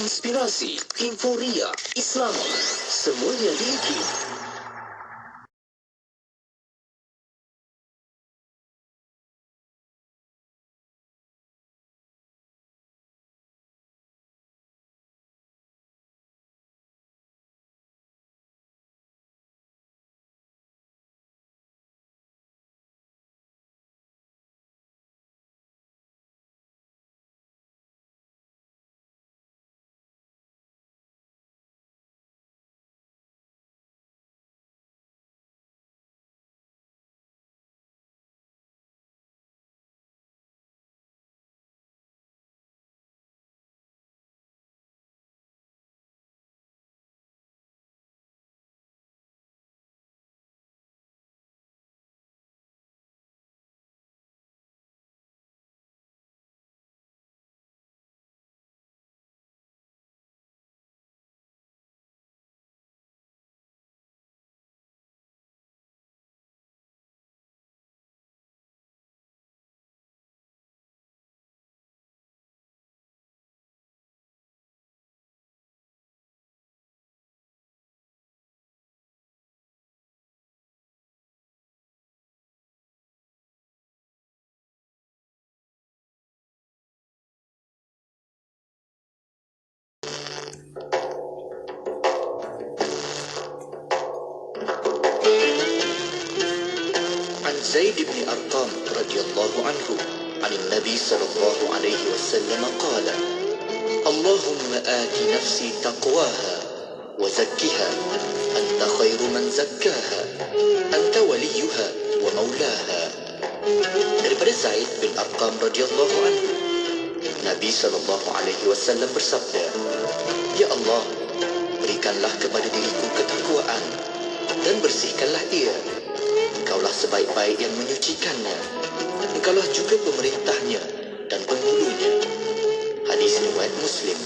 inspirasi, inforia, Islami, semuanya di IKIM. زيد بن أرقام رضي الله عنه عن النبي صلى الله عليه وسلم قال: اللهم آت نفسي تقواها وزكها أنت خير من زكاها أنت وليها ومولاها. Daripada Zaid bin Arqam radhiyallahu anhu, Nabi sallallahu alaihi wasallam bersabda, Ya Allah, berikanlah kepada diriku ketakwaan dan bersihkanlah ia. Engkaulah sebaik-baik yang menyucikannya. Engkaulah juga pemerintahnya dan penghulunya. Hadis riwayat Muslim.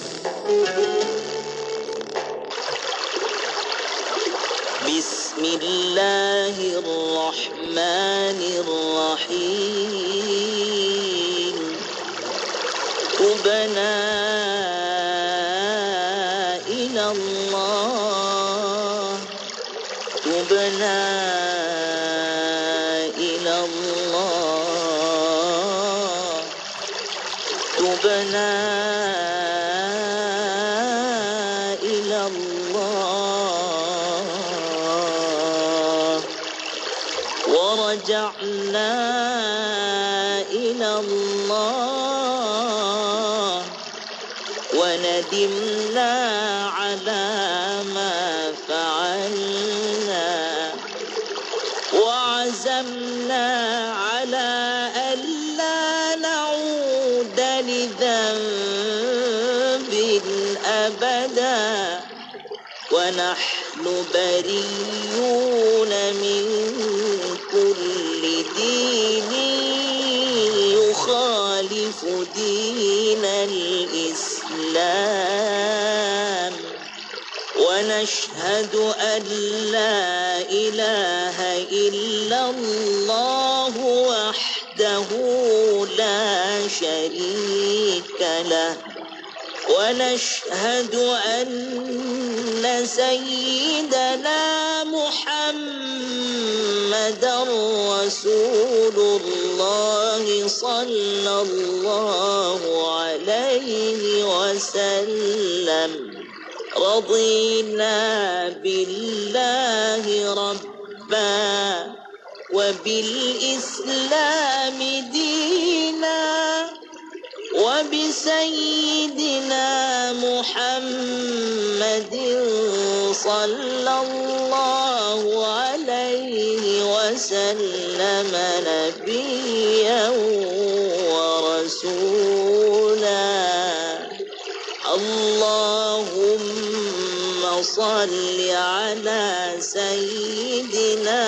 Bismillahirrahmanirrahim. Tubna ilallah. Tubna تبنا إلى الله ورجعنا إلى الله وندمنا على ما فعلنا وعزمنا على لذنب أبدا ونحن بريئون من كل دين يخالف دين الإسلام ونشهد أن لا إله إلا الله وحده لا شريك له ونشهد أن سيدنا محمدا رسول الله صلى الله عليه وسلم رضينا بالله ربا وبالإسلام دينا وبسيدنا محمد صلى الله عليه وسلم نبيا ورسولا. اللهم صل على سيدنا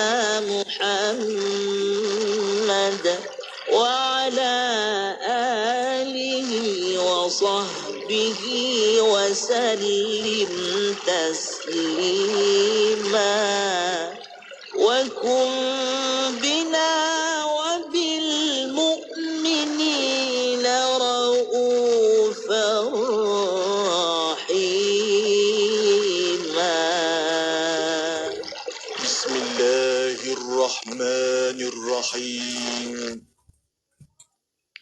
محمد وعلى آله وصحبه وسلم تسليما وكن بنا وبالمؤمنين رؤوفا الرحيم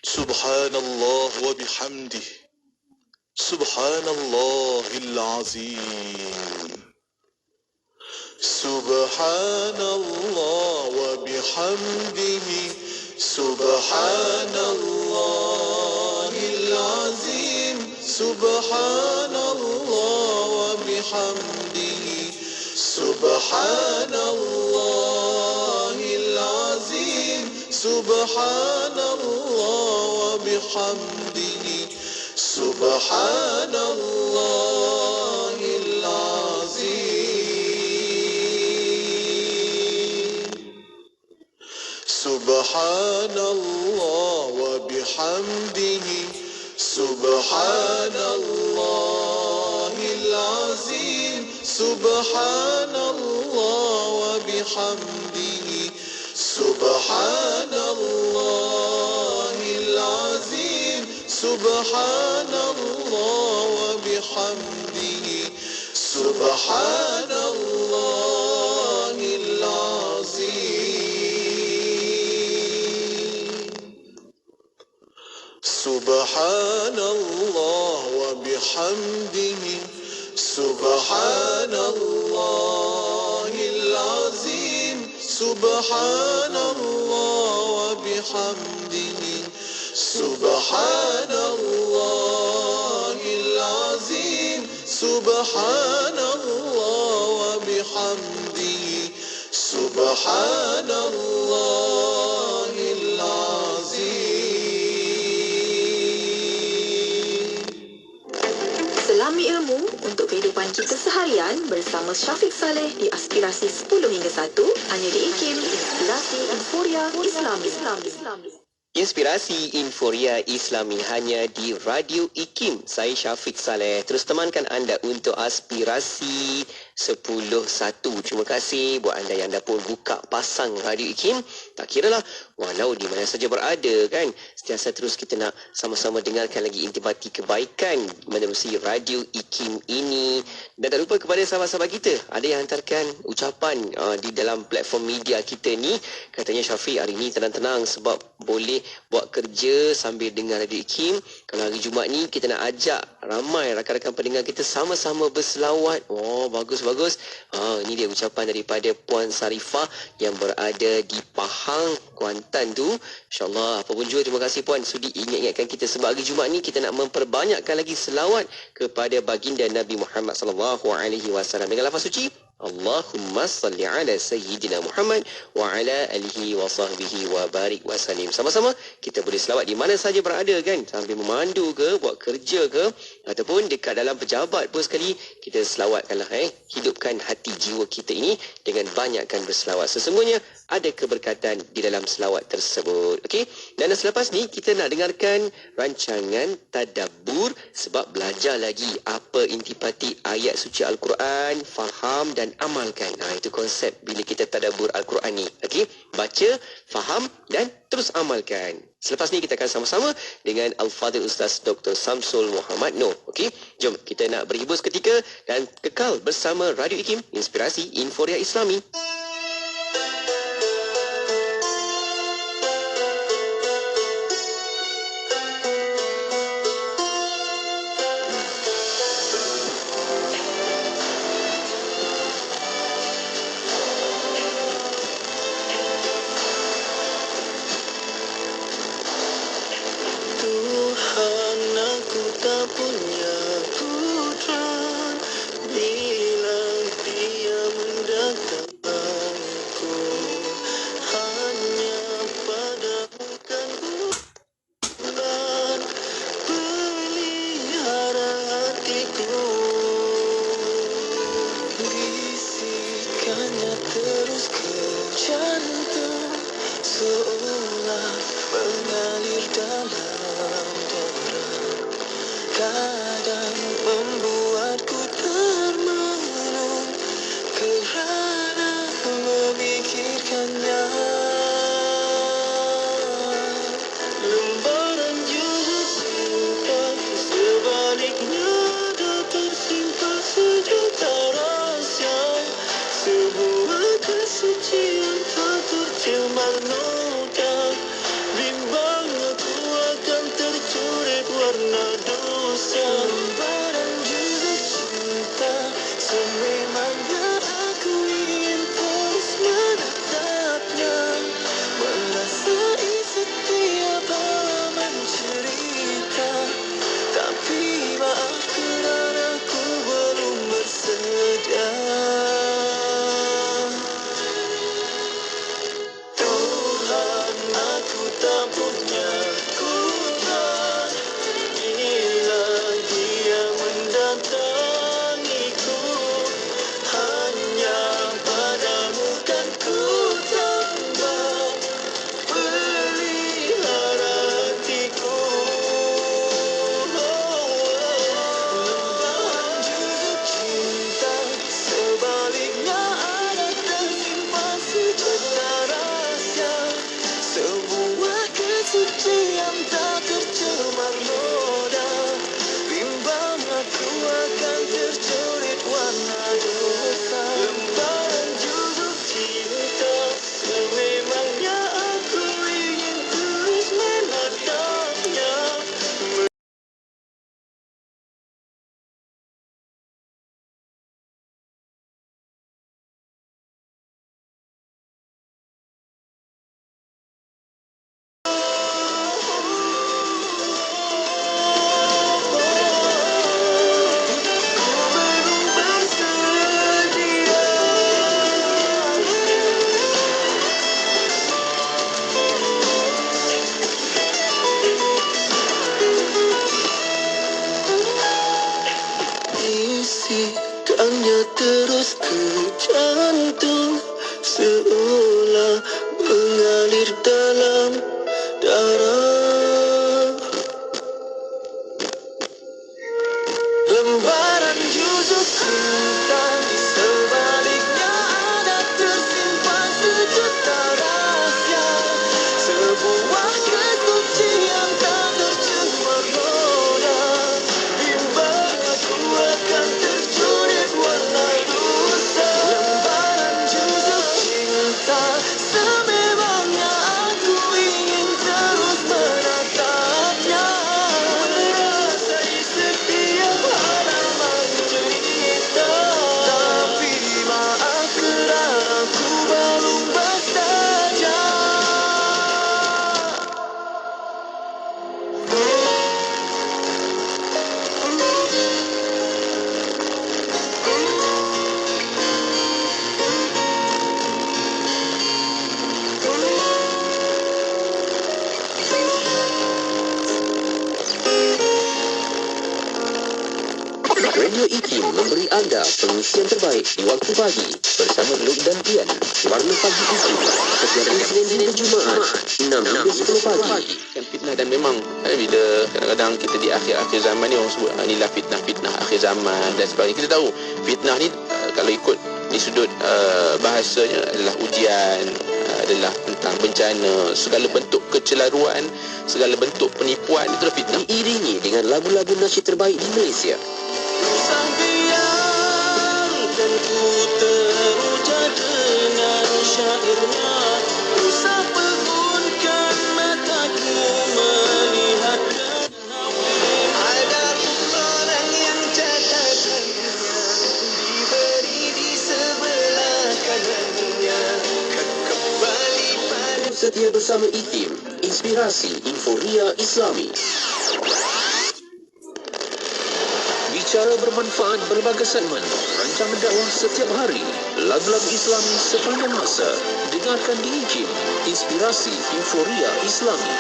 سبحان الله وبحمده سبحان الله العظيم سبحان الله وبحمده سبحان الله العظيم سبحان الله وبحمده سبحان الله العظيم سبحان الله وبحمده سبحان الله العظيم سبحان الله وبحمده سبحان الله العظيم سبحان الله وبحمده سبحان الله العظيم سبحان الله وبحمده سبحان الله العظيم سبحان الله وبحمده سبحان الله العظيم سبحان الله وبحمده سبحان الله العظيم سبحان الله وبحمده سبحان الله العظيم. Selami ilmu untuk kehidupan kita seharian bersama Syafiq Saleh di Aspirasi 10 hingga 1 hanya di IKIM, Inspirasi Inforia Islami. Inspirasi Inforia Islami hanya di Radio IKIM. Saya Syafiq Saleh. Terus temankan anda untuk Aspirasi 10.1. Terima kasih buat anda yang dah pun buka pasang Radio IKIM. Tak kiralah walau di mana saja berada kan. Sentiasa terus kita nak sama-sama dengarkan lagi intipati kebaikan menerusi Radio IKIM ini. Dan tak lupa kepada sahabat-sahabat kita, ada yang hantarkan ucapan di dalam platform media kita ni. Katanya Syafiq hari ni tenang-tenang sebab boleh buat kerja sambil dengar Radio IKIM. Kalau hari Jumaat ni kita nak ajak ramai rakan-rakan pendengar kita sama-sama berselawat. Oh, bagus-bagus. Ini dia ucapan daripada Puan Sarifah yang berada di Pahang, Kuantan tu. InsyaAllah, apa pun juga terima kasih Puan sudi ingat-ingatkan kita sebab hari Jumaat ni kita nak memperbanyakkan lagi selawat kepada baginda Nabi Muhammad SAW dengan lafaz suci Allahumma salli ala Sayyidina Muhammad wa ala alihi wa sahbihi wa barik wa salim. Sama-sama kita boleh selawat di mana saja berada kan, sambil memandu ke, buat kerja ke, ataupun dekat dalam pejabat pun sekali, kita selawatkanlah hidupkan hati jiwa kita ini dengan banyakkan berselawat. Sesungguhnya ada keberkatan di dalam selawat tersebut. Okey, dan selepas ni kita nak dengarkan rancangan tadabbur sebab belajar lagi apa intipati ayat suci Al-Quran, faham dan amalkan. Itu konsep bila kita tadabbur Al-Quran ni. Okey, baca, faham dan terus amalkan. Selepas ni kita akan sama-sama dengan Al-Fadhil Ustaz Dr. Samsul Muhammad Noor. Okey, jom kita nak berhibur seketika dan kekal bersama Radio IKIM, Inspirasi Inforia Islami. Kadang membuatku termenung kerana memikirkannya. Lembaran judul cinta sebaliknya ada tersimpan sejuta rahsia. Sebuah kesucian tak tercemar noda. Detikkannya terus ke jantung, seolah mengalir dalam darah. Lembaran juzuk cinta, di sebaliknya ada tersimpan sejuta rahasia. Sebuah kesucian tak tercemar noda, bimbangnya ku akan tercuri warna dusta. Lembaran juzuk cinta, sememangnya aku ingin terus menatapnya, merasai setiap halaman cerita. Tapi maaf kerana ku berubah saja. Radio IKIM memberi anda pengisian terbaik di waktu pagi bersama Luke dan Ian. Warna Pagi IKIM setiap Isnin hingga Jumaat 6 hingga 10 pagi. Kan fitnah, dan memang bila kadang-kadang kita di akhir-akhir zaman ni orang sebut inilah fitnah akhir zaman dan sebagainya. Kita tahu fitnah ni kalau ikut di sudut bahasanya adalah ujian, adalah tentang bencana, segala bentuk kecelaruan, segala bentuk penipuan, itulah fitnah. Diiringi dengan lagu-lagu nasyid terbaik di Malaysia. Usah biarkan ku teruja dengan syairnya, usah pegunkan mataku melihatkan. Ada orang yang catatannya diberi di sebelah kanannya, kembali pada Setia bersama IKIM, inspirasi Inforia Islami. Bicara bermanfaat berbagai segmen, rancangan dakwah setiap hari, lagu-lagu Islami sepanjang masa. Dengarkan di IKIM, inspirasi Inforia Islami.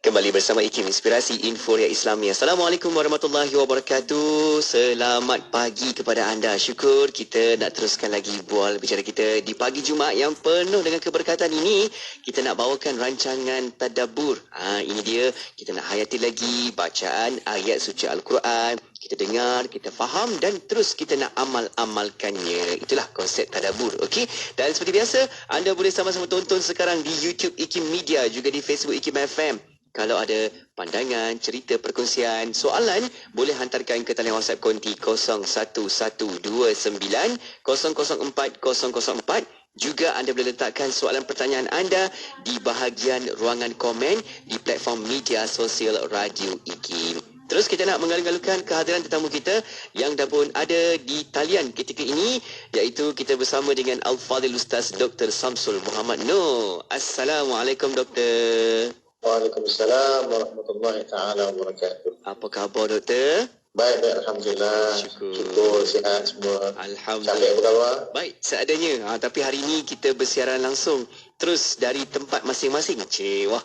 Kembali bersama IKIM, inspirasi Inforia Islami. Assalamualaikum warahmatullahi wabarakatuh. Selamat pagi kepada anda. Syukur kita nak teruskan lagi bual bicara kita di pagi Jumaat yang penuh dengan keberkatan ini. Kita nak bawakan rancangan tadabbur. Ini dia, kita nak hayati lagi bacaan ayat suci Al-Quran. Kita dengar, kita faham dan terus kita nak amal-amalkannya. Itulah konsep tadabbur. Okey? Dan seperti biasa, anda boleh sama-sama tonton sekarang di YouTube IKIM Media, juga di Facebook IKIM FM. Kalau ada pandangan, cerita, perkongsian, soalan, boleh hantarkan ke talian WhatsApp konti 01129004 Juga anda boleh letakkan soalan pertanyaan anda di bahagian ruangan komen di platform media sosial Radio IKIM. Terus kita nak mengalu-alukan kehadiran tetamu kita yang dah pun ada di talian ketika ini, iaitu kita bersama dengan Al-Fadhil Ustaz Dr. Samsul Muhammad Noor. Assalamualaikum Doktor. Waalaikumsalam warahmatullahi taala wabarakatuh. Apa khabar Doktor? Baik, alhamdulillah. Syukur sihat semua. Alhamdulillah. Sampai apa khabar? Baik, seadanya. Tapi hari ini kita bersiaran langsung terus dari tempat masing-masing. Wah.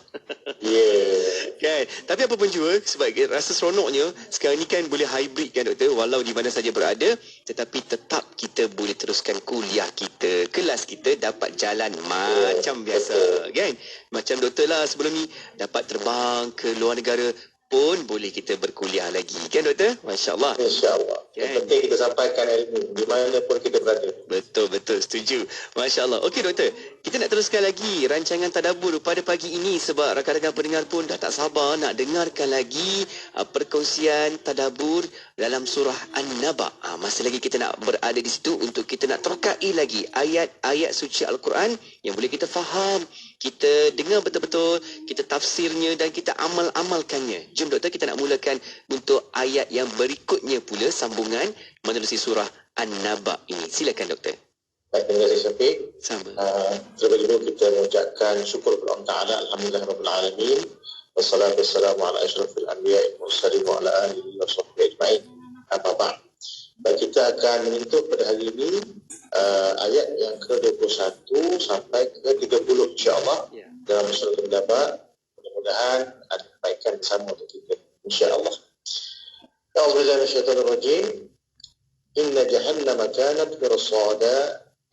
Kan? Tapi apa pun juga, sebab rasa seronoknya sekarang ni kan boleh hybrid kan Doktor, walau di mana saja berada, tetapi tetap kita boleh teruskan kuliah kita, kelas kita dapat jalan macam biasa kan. Macam Doktor lah sebelum ni dapat terbang ke luar negara pun boleh kita berkuliah lagi kan Doktor? Masya-Allah. Insya-Allah. Yang penting kita sampaikan ilmu di mana pun kita berada. Betul, setuju. Masya-Allah. Okey Doktor, kita nak teruskan lagi rancangan tadabbur pada pagi ini sebab rakan-rakan pendengar pun dah tak sabar nak dengarkan lagi perkongsian tadabbur dalam surah An-Naba. Masih lagi kita nak berada di situ untuk kita nak terokai lagi ayat-ayat suci Al-Quran yang boleh kita faham, kita dengar betul-betul, kita tafsirnya dan kita amal-amalkannya. Jom Doktor, kita nak mulakan untuk ayat yang berikutnya pula, sambungan menerusi surah An-Naba ini. Silakan Doktor. Baik, terima kasih Syafiq. Sama. Terlebih dahulu kita mengucapkan syukur kepada Allah Ta'ala. Alhamdulillah Rabbil Alamin. Wassalatu wassalamu ala asyrafil anbiya'i wal mursalin wa ala alihi wa sahbihi ajma'in. Apa ba'd. Baik, kita akan menyentuh pada hari ini ayat yang ke-21 sampai ke-30 insya-Allah dalam surah An-Naba. Mudah-mudahan ada kebaikan bersama untuk kita insya-Allah. أعوذ بالله من الشيطان الرجيم. إن جهنم كانت مرصادا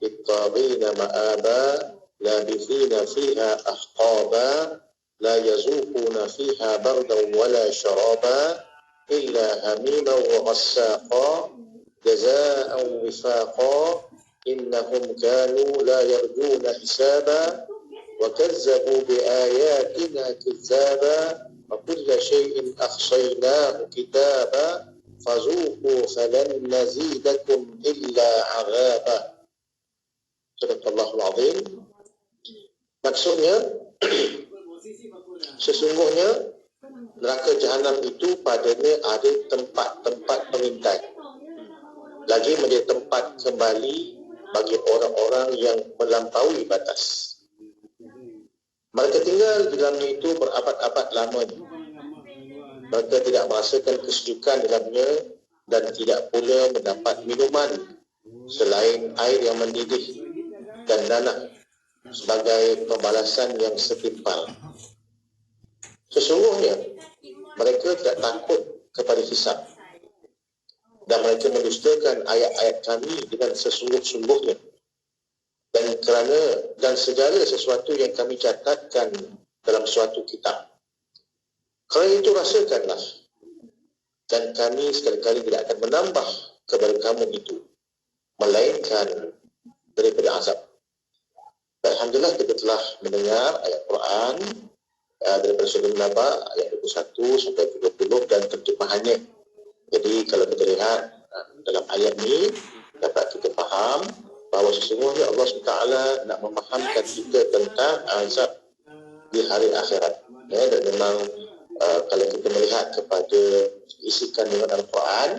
للطاغين مآبا لابثين فيها أحقابا لا يذوقون فيها بردا ولا شرابا إلا هميما وغساقا جزاء وفاقا إنهم كانوا لا يرجون حسابا وكذبوا بآياتنا كذابا وكل شيء أحصيناه كتابا فذوقوا فلن نزيدكم إلا عذابا. Sadaqallahul Azim. Maksudnya, sesungguhnya neraka jahanam itu padanya ada tempat-tempat pengintai. Lagi menjadi tempat kembali bagi orang-orang yang melampaui batas. Mereka tinggal di dalamnya itu berabad-abad lamanya. Mereka tidak merasakan kesejukan dalamnya dan tidak pula mendapat minuman selain air yang mendidih dan nanah sebagai pembalasan yang setimpal. Sesungguhnya mereka tidak takut kepada hisab dan mereka mendustakan ayat-ayat kami dengan sesungguh-sungguhnya dan segala sesuatu yang kami catatkan dalam suatu kitab. Kerana itu rasakanlah, dan kami sekali-kali tidak akan menambah kepada kamu itu melainkan daripada azab. Alhamdulillah kita telah mendengar ayat Quran daripada surah An-Naba ayat 21 sampai 30 dan terjemahannya. Jadi kalau kita lihat dalam ayat ini dapat kita faham bahawa sesungguhnya Allah SWT nak memahamkan kita tentang azab di hari akhirat. Dan memang kalau kita melihat kepada isi kandungan Al-Quran,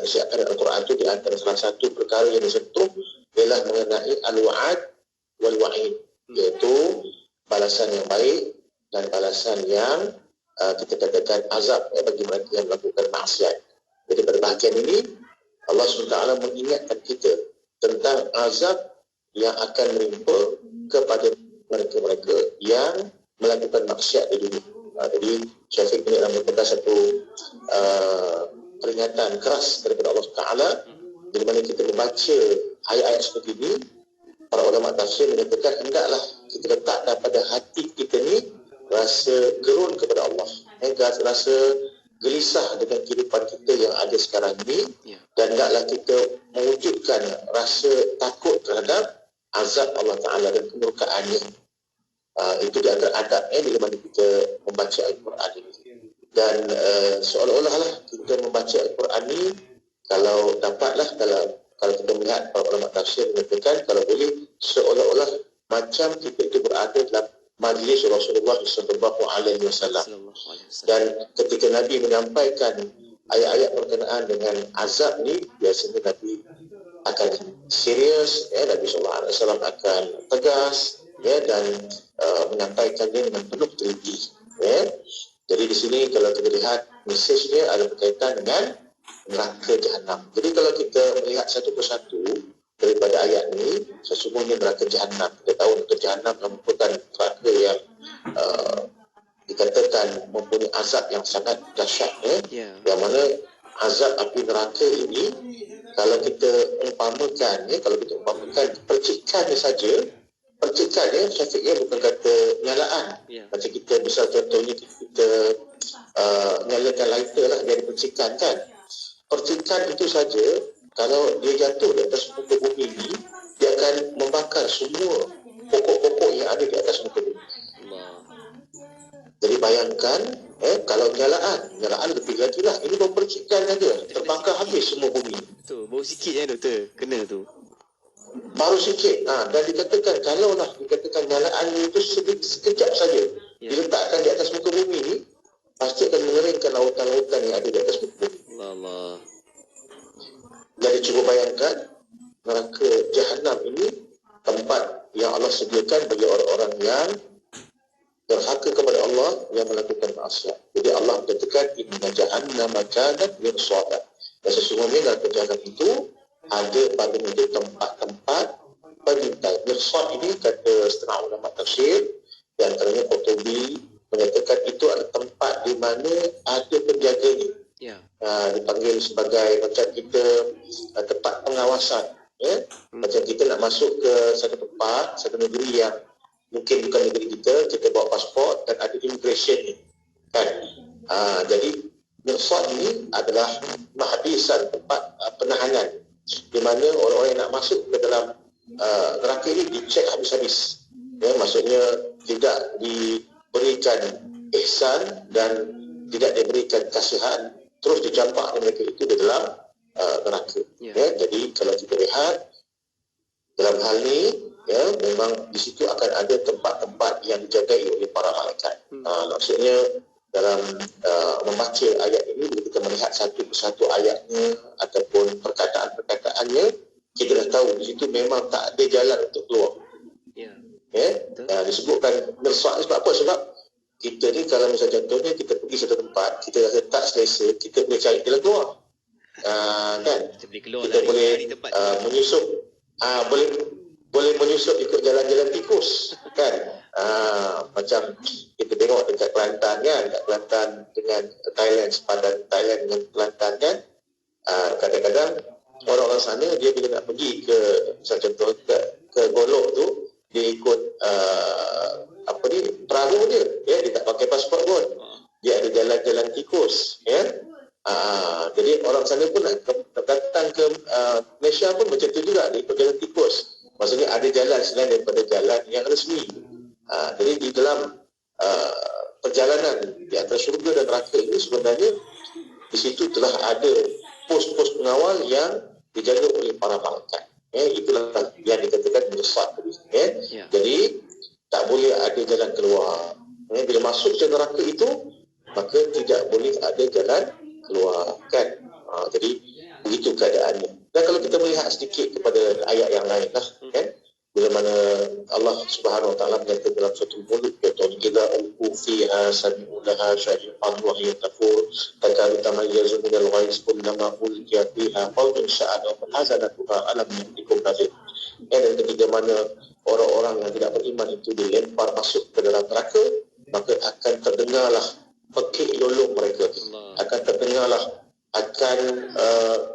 isi kandungan Al-Quran itu di antara salah satu perkara yang disentuh ialah mengenai al-wa'ad wal-wa'id, iaitu balasan yang baik dan balasan yang kita katakan azab bagi mereka yang melakukan maksiat. Jadi pada bahagian ini Allah SWT mengingatkan kita tentang azab yang akan menimpa kepada mereka-mereka yang melakukan maksiat di dunia. Jadi Syafiq ini adalah merupakan satu peringatan keras daripada Allah Taala. Di mana kita membaca ayat-ayat seperti ini, para ulama tafsir menyatakan hendaklah kita letakkan pada hati kita ni rasa gerun kepada Allah, rasa gelisah dengan kehidupan kita yang ada sekarang ini, dan hendaklah kita mewujudkan rasa takut terhadap azab Allah Taala dan kemurkaannya. Itu di antara adab di mana kita membaca Al-Quran ini. Dan seolah-olah lah kita membaca Al-Quran ini, kalau dapatlah, kalau kita melihat para ulama tafsir mengatakan kalau boleh seolah-olah macam kita itu berada dalam majlis Rasulullah SAW. Dan ketika Nabi menyampaikan ayat-ayat berkenaan dengan azab ni, biasanya Nabi akan serius, Nabi SAW akan tegas, dan menyampaikannya dengan penuh teliti. Jadi di sini kalau kita lihat mesejnya ada berkaitan dengan neraka jahanam. Jadi kalau kita melihat satu persatu daripada ayat ini, sesungguhnya neraka jahanam, kita tahu neraka jahanam merupakan neraka yang dikatakan mempunyai azab yang sangat dahsyat, yang mana azab api neraka ini kalau kita umpamakan, percikannya saja. Percikan Syafiqnya bukan kata nyalaan. Macam kita misal contohnya kita nyalakan lighter lah, dia ada percikan kan. Percikan itu saja kalau dia jatuh di atas muka bumi ini, dia akan membakar semua pokok-pokok yang ada di atas muka bumi. Jadi bayangkan kalau nyalaan lebih lagi lah. Ini baru percikan saja, terbakar habis semua bumi. Betul, baru sikit doktor kena tu. Baru sikit. Dan dikatakan kalaulah dikatakan nyalaan itu sekejap saja diletakkan di atas muka bumi ni, pasti akan mengeringkan lautan-lautan yang ada di atas muka bumi. Allah. Jadi cuba bayangkan neraka jahanam ini tempat yang Allah sediakan bagi orang-orang yang derhaka kepada Allah, yang melakukan maksiat. Jadi Allah katakan inna jahannama kanat mirsada. Dan sesungguhnya neraka jahanam itu ada pada itu tempat-tempat pengintai. Mirsad ini kata setengah ulama tafsir, di antaranya Qurtubi menyatakan itu adalah tempat di mana ada penjaganya. Ya. Dipanggil sebagai macam kita tempat pengawasan, ya. Macam kita nak masuk ke satu tempat, satu negeri yang mungkin bukan negeri kita bawa pasport dan ada immigration ni, kan. Jadi mirsad ini adalah mahbisan, tempat penahanan, di mana orang-orang yang nak masuk ke dalam neraka ini dicek habis-habis, ya. Maksudnya tidak diberikan ihsan dan tidak diberikan kasihan, terus dijampak mereka itu di dalam neraka. Ya. Jadi kalau kita lihat dalam hal ini, ya, memang di situ akan ada tempat-tempat yang dijagai oleh para malaikat. Maksudnya dalam membaca ayat ini, bila kita melihat satu persatu ayatnya ataupun perkataan-perkataannya, kita dah tahu di situ memang tak ada jalan untuk keluar. Ya. Disebutkan mirsad sebab apa? Sebab kita ni kalau misalnya contohnya kita pergi satu tempat, kita rasa tak selesa, kita boleh cari jalan keluar. Kan? Kita boleh menyusup, boleh menyusup ikut jalan-jalan tikus, kan? Macam kita tengok dekat Kelantan, kan? Dekat Kelantan dengan Thailand, sepadan Thailand dengan Kelantan, kan? Kadang-kadang orang-orang sana dia bila nak pergi ke, misalnya contoh ke Golok tu, dia ikut perahu dia, ya, dia tak pakai pasport pun, dia ada jalan-jalan tikus, ya. Jadi orang sana pun nak datang ke Malaysia pun macam tu juga, dia ikut jalan tikus. Maksudnya ada jalan selain daripada jalan yang resmi. Jadi di dalam perjalanan di antara syurga dan neraka ini sebenarnya di situ telah ada pos-pos pengawal yang dijaga oleh para malaikat. Itulah yang dikatakan mirsad. Jadi tak boleh ada jalan keluar. Bila masuk ke neraka itu, maka tidak boleh ada jalan keluar, kan? Jadi begitu keadaannya. Dan kalau kita melihat sedikit kepada ayat yang lain lah, kan? Bila mana Allah Subhanahu Wa Taala menyatakan dalam satu mulut, yaitu kita ulqu fiha sami'u laha syahiqan wa hiya tafur takadu tamayyazu min al-ghaiz kullama ulqiya fiha qawlun sya'ada hazanatuha alam yatikum nazir. Dan ketika mana orang-orang yang tidak beriman itu dilempar masuk ke dalam neraka, maka akan terdengarlah pekik lolong mereka, akan terdengarlah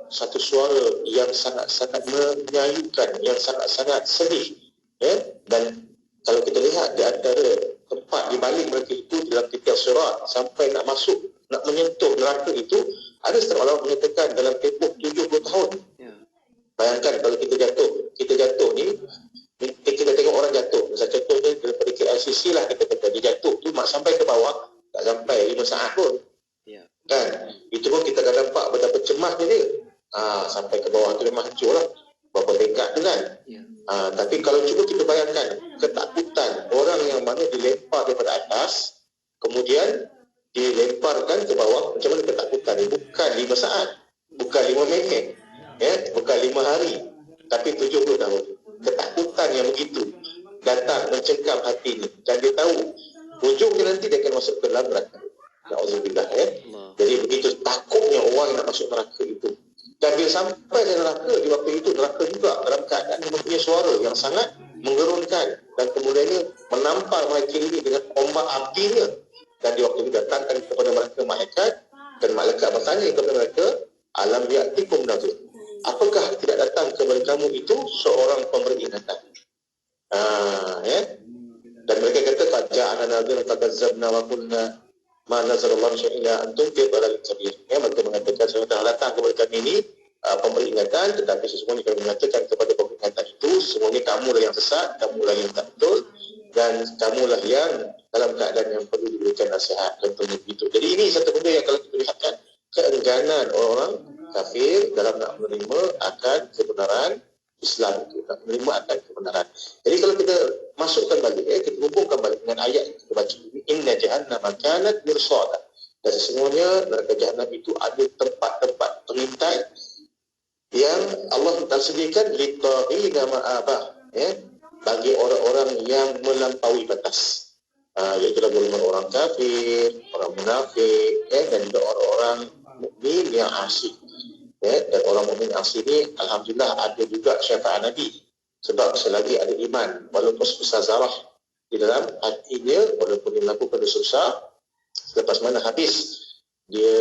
satu suara yang sangat-sangat menyayukan, yang sangat-sangat sedih, ya. Dan kalau kita lihat di antara tempat di balik mereka itu dalam titik sirat sampai nak masuk, nak menyentuh neraka itu, ada setengah orang menyatakan dalam tempoh 70 tahun. Bayangkan kalau kita jatuh ni, kita tengok orang jatuh, misalnya contohnya daripada KLCC lah, kita kata dia jatuh tu sampai ke bawah tak sampai 5 saat pun, kan? Itu pun kita akan nampak betapa cemasnya dia. Sampai ke bawah tu memang hancur lah, berapa tingkat tu, kan? Tapi kalau cuba kita bayangkan ketakutan orang yang mana dilempar daripada atas kemudian dilemparkan ke bawah, macam mana ketakutan ni? Bukan 5 saat, bukan 5 minit, ya, bukan 5 hari, tapi 70 tahun. Ketakutan yang begitu datang mencengkam hati ni, dan dia tahu ujungnya nanti dia akan masuk ke dalam neraka. Na'udzubillah, ya. Jadi begitu takutnya orang yang nak masuk neraka itu. Dan bila sampai di neraka, di waktu itu neraka juga dalam keadaan yang mempunyai suara yang sangat menggerunkan, dan kemudiannya menampar mereka ini dengan ombak apinya. Dan di waktu itu datangkan kepada mereka malaikat, dan malaikat bertanya kepada mereka, alam ya'tikum nazir, apakah tidak datang kepada kamu itu seorang pemberi ingatan? Ya. Dan mereka kata, qad ja'ana nadhirun fakazzabna wa qulna ma nazarallahu syai'a antum fi dhalalin kabir. Ya, mereka mengatakan sudah datang kepada kami ini pemberi ingatan, tetapi sesungguhnya kami mengatakan kepada pemberi ingatan itu, sesungguhnya kamulah yang sesat, kamulah yang tak betul, dan kamulah yang dalam keadaan yang perlu diberikan nasihat. Contohnya begitu. Jadi ini satu benda yang kalau kita lihatkan keengganan orang kafir dalam nak menerima akan kebenaran Islam itu, nak menerima akan kebenaran. Jadi kalau kita masukkan balik, kita hubungkan balik dengan ayat yang kita baca ini, inna jahannama kanat mirsada, dan sesungguhnya neraka jahannam itu ada tempat-tempat pengintai yang Allah sediakan litaghina ma'abah, ya, bagi orang-orang yang melampaui batas, iaitu golongan orang kafir, orang munafik, ya, dan juga orang-orang mukmin yang asyik. Ya, dan orang mukmin asli ni alhamdulillah ada juga syafaat Nabi, sebab selagi ada iman, walaupun sebesar zarah di dalam hatinya, walaupun dia melakukan dosa besar, selepas mana habis dia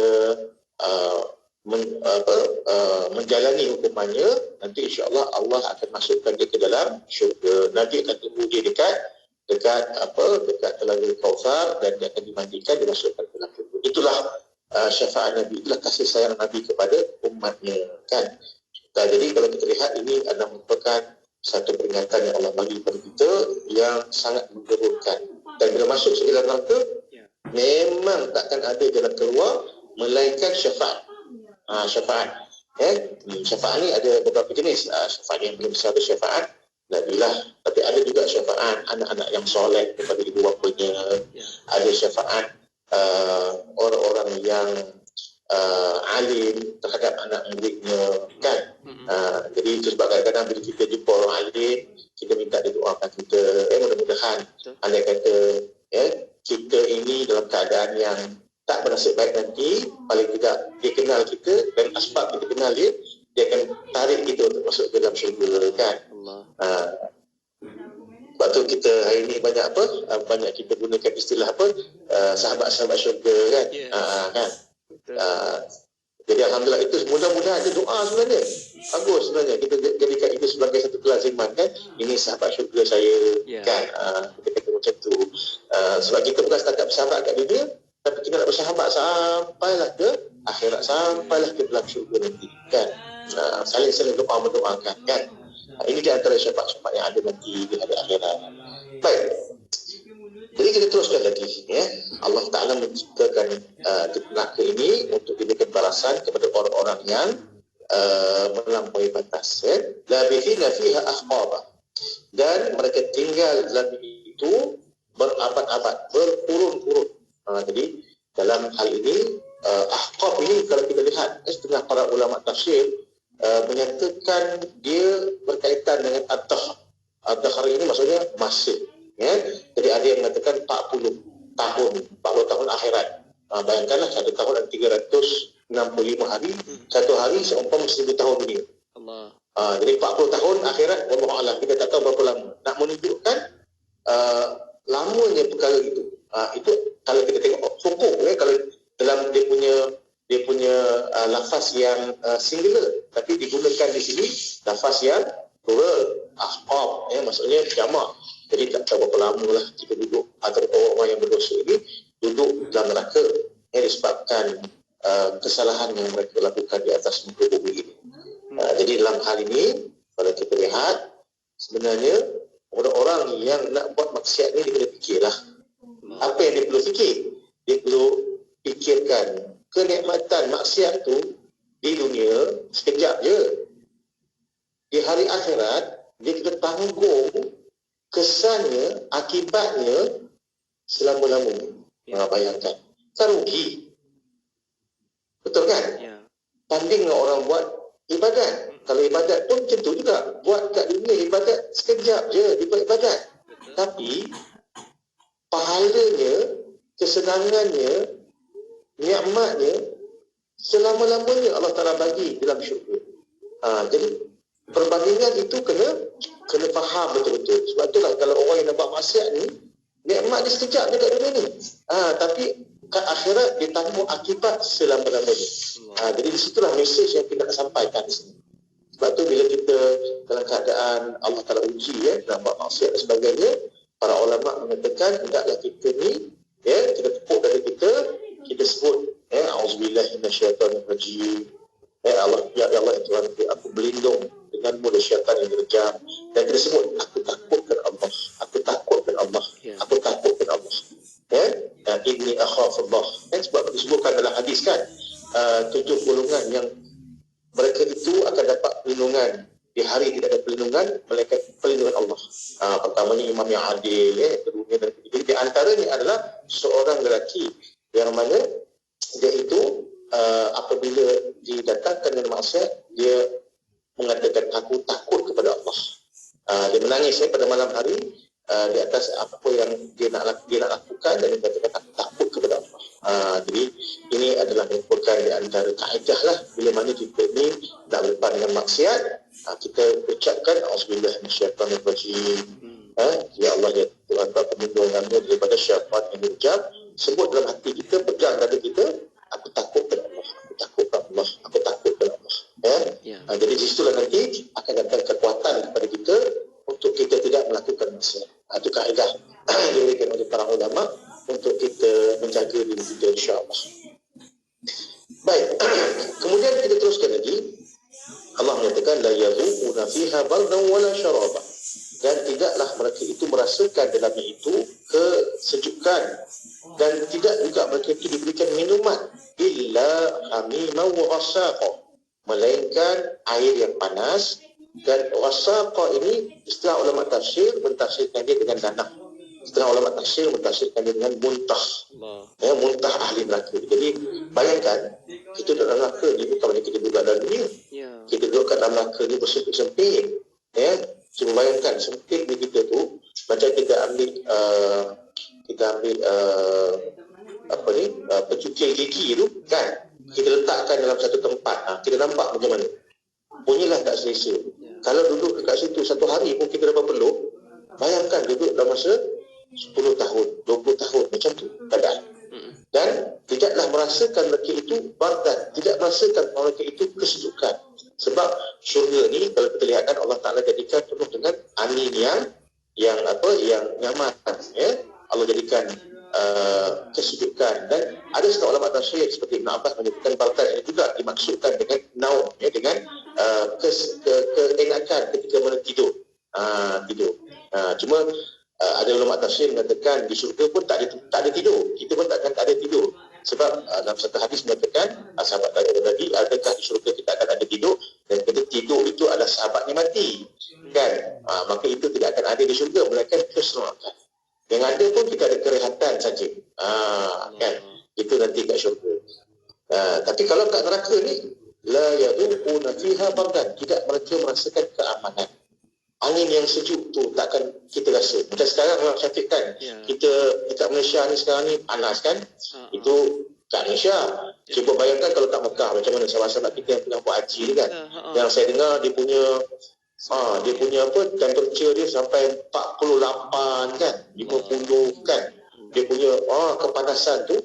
menjalani hukumannya, nanti insya-Allah Allah akan masukkan dia ke dalam syurga. Nabi akan tunggu dia dekat Telaga Kautsar, dan dia akan dimandikan, dimasukkan ke dalam syurga. Itulah syafaat Nabi, itulah kasih sayang Nabi kepada umatnya, kan. Jadi kalau kita lihat, ini adalah merupakan satu peringatan yang Allah bagi kepada kita yang sangat menggerunkan. Dan bila masuk sedalam neraka, memang takkan ada jalan keluar melainkan syafaat. Syafaat. Syafaat ni ada beberapa jenis. Syafaat yang paling besar itu syafaat Nabilah. Tapi ada juga syafaat anak-anak yang soleh kepada ibu bapanya. Ada syafaat orang-orang yang alim terhadap anak muridnya, kan. Jadi itu sebab kadang-kadang bila kita jumpa orang alim, kita minta dia doakan kita, mudah-mudahan andai kata kita ini dalam keadaan yang tak bernasib baik nanti, paling tidak dia kenal kita, dan asbab kita kenal dia akan tarik kita untuk masuk ke dalam syurga, kan. Sebab tu kita hari ni banyak kita gunakan istilah sahabat-sahabat syurga, kan. Kan. Jadi alhamdulillah, itu mudah-mudahan ada doa sebenarnya. Bagus sebenarnya kita jadikan itu sebagai satu kelaziman, kan. Ini sahabat syurga saya, kan. Kita kata macam tu. Sebab kita bukan setakat bersahabat kat dunia, tapi kita nak bersahabat sampailah ke akhirat, sampailah ke dalam syurga nanti, kan. Saling-saling doa mendoakan, kan. Ini di antara syafaat-syafaat yang ada nanti di hari akhirat. Baik. Jadi kita teruskan lagi, Allah Ta'ala menciptakan di neraka ini untuk diberikan balasan kepada orang-orang yang melampaui batas. Labithina fiha ahqaba. Dan mereka tinggal dalam itu berabad-abad, berkurun-kurun. Jadi dalam hal ini ahqab ini, kalau kita lihat setengah para ulama tafsir menyatakan dia berkaitan dengan ad-dahr. Ad-dahr ini maksudnya masih. Jadi ada yang mengatakan 40 tahun akhirat. Bayangkanlah, satu tahun ada 365 hari. Satu hari seumpama 1000 tahun dunia. Jadi 40 tahun akhirat, wallahu a'lam, kita tak tahu berapa lama. Nak menunjukkan lamanya perkara itu. Itu kalau kita tengok hukum, kalau dalam dia punya lafaz yang singular, tapi digunakan di sini lafaz yang plural, ahqab, maksudnya jamak. Jadi tak tahu berapa lama lah kita duduk, atau orang-orang yang berdosa ini duduk dalam neraka disebabkan kesalahan yang mereka lakukan di atas muka bumi ini. Jadi dalam hal ini, kalau kita lihat, sebenarnya orang-orang yang nak buat maksiat ni, dia kena fikirlah. Apa yang dia perlu fikir? Dia perlu fikirkan kenikmatan maksiat tu di dunia sekejap je. Di hari akhirat, dia kena tanggung kesannya, akibatnya selama-lamanya. Bayangkan, kan rugi. Betul kan? Tanding dengan orang buat ibadat. Kalau ibadat pun macam tu juga. Buat kat dunia ibadat sekejap je, dia buat ibadat. Tapi pahalanya, kesenangannya, nikmatnya selama-lamanya Allah Ta'ala bagi dalam syurga. Jadi perbandingan itu kena faham betul-betul. Sebab itulah kalau orang yang nak buat maksiat ni, nikmat dia sekejap dekat dunia ni. Tapi kat akhirat dia tanggung akibat selama-lamanya. Jadi di situlah mesej yang kita nak sampaikan di sini. Sebab tu bila kita dalam keadaan Allah Ta'ala uji, nak buat maksiat dan sebagainya, para ulama mengatakan hendaklah kita ni, kita tepuk dari kita sebut, auzubillahi minasyaitonirrajim. Allah, ya Allah, Tuhan, aku berlindung denganmu dari syaitan yang kejam. Dan kita sebut, aku takutkan Allah, aku takutkan Allah, aku takutkan Allah. Inni akhafullah. Sebab disebutkan dalam hadis, kan, 7 golongan yang mereka itu akan dapat perlindungan di hari tidak ada perlindungan, melainkan perlindungan Allah. Pertamanya imam yang adil, keduanya dan ketiga. Di antaranya adalah seorang lelaki yang mana dia itu apabila didatangkan dengan maksiat, dia mengatakan aku takut kepada Allah. Dia menangis pada malam hari di atas apa yang dia nak lakukan, dan dia katakan aku takut kepada Allah. Jadi ini adalah merupakan di antara kaedah lah, bila mana kita ni nak berdepan dengan maksiat, kita ucapkan auzubillahi minasyaitonirrajim. Ya Allah, ya Tuhan, aku melindungimu daripada syaitan yang berjam. Sebut dalam hati kita, pegang dada kita, aku takut kepada Allah, aku takut Allah, aku takut kepada Allah. Ya. Jadi di situlah nanti akan datang kekuatan kepada kita untuk kita tidak melakukan maksiat. Itu kaedah yang diberikan oleh para ulama untuk kita menjaga diri kita, insya-Allah. Baik. Kemudian kita teruskan lagi. Allah menyatakan la yadhuquna fiha bardan wala syaraba. Dan tidaklah mereka itu merasakan dalamnya itu kesejukan, dan tidak juga mereka itu diberikan minuman illa hamiman wa ghasaqa, melainkan air yang panas. Dan ghasaqa ini istilah ulama tafsir mentafsirkan dia dengan nanah. Istilah ulama tafsir mentafsirkan dia dengan muntah. Muntah ahli neraka. Jadi bayangkan kita dalam neraka ni bukan macam kita duduk dalam dunia. Kita duduk kat dalam neraka ni bersempit-sempit. Cuba bayangkan sempitnya kita tu macam kita ambil pencucian gigi tu kan, kita letakkan dalam satu tempat. Kita nampak macam mana bunyilah tak selesa. Kalau duduk dekat situ satu hari pun kita dapat peluk. Bayangkan duduk dalam masa 10 tahun, 20 tahun macam tu keadaan. Dan tidaklah merasakan mereka itu bardan, tidak merasakan mereka itu kesejukan. Sebab syurga ni kalau kita lihat kan Allah Ta'ala jadikan penuh dengan angin yang nyaman. Allah jadikan kesejukan. Dan ada setengah ulama tafsir seperti Ibn Abbas menyebutkan bardan ini juga dimaksudkan dengan naum, dengan keenakan ketika mana tidur. Cuma ada ulama tafsir mengatakan di syurga pun tak ada tidur. Kita pun tak ada tidur. Sebab dalam satu hadis mengatakan, sahabat tanya tadi, adakah di syurga kita akan ada tidur? Dan kita tidur itu adalah sahabatnya mati. Kan? Maka itu tidak akan ada di syurga, melainkan keserokan. Yang ada pun kita ada kerehatan saja. Kan? Itu nanti kat syurga. Tapi kalau kat neraka ni, la yadhuquna fiha bardan, tidak mereka merasakan keamanan. Angin yang sejuk tu takkan kita rasa. Macam sekarang orang Syafiq kan, kita dekat Malaysia ni sekarang ni panas kan. Itu kat Malaysia. Cuba bayangkan kalau kat Mekah macam mana sahabat-sahabat kita yang tengah buat haji ni kan. Yang saya dengar dia punya temperature dia sampai 48 kan, 50 kan. Dia punya kepanasan tu.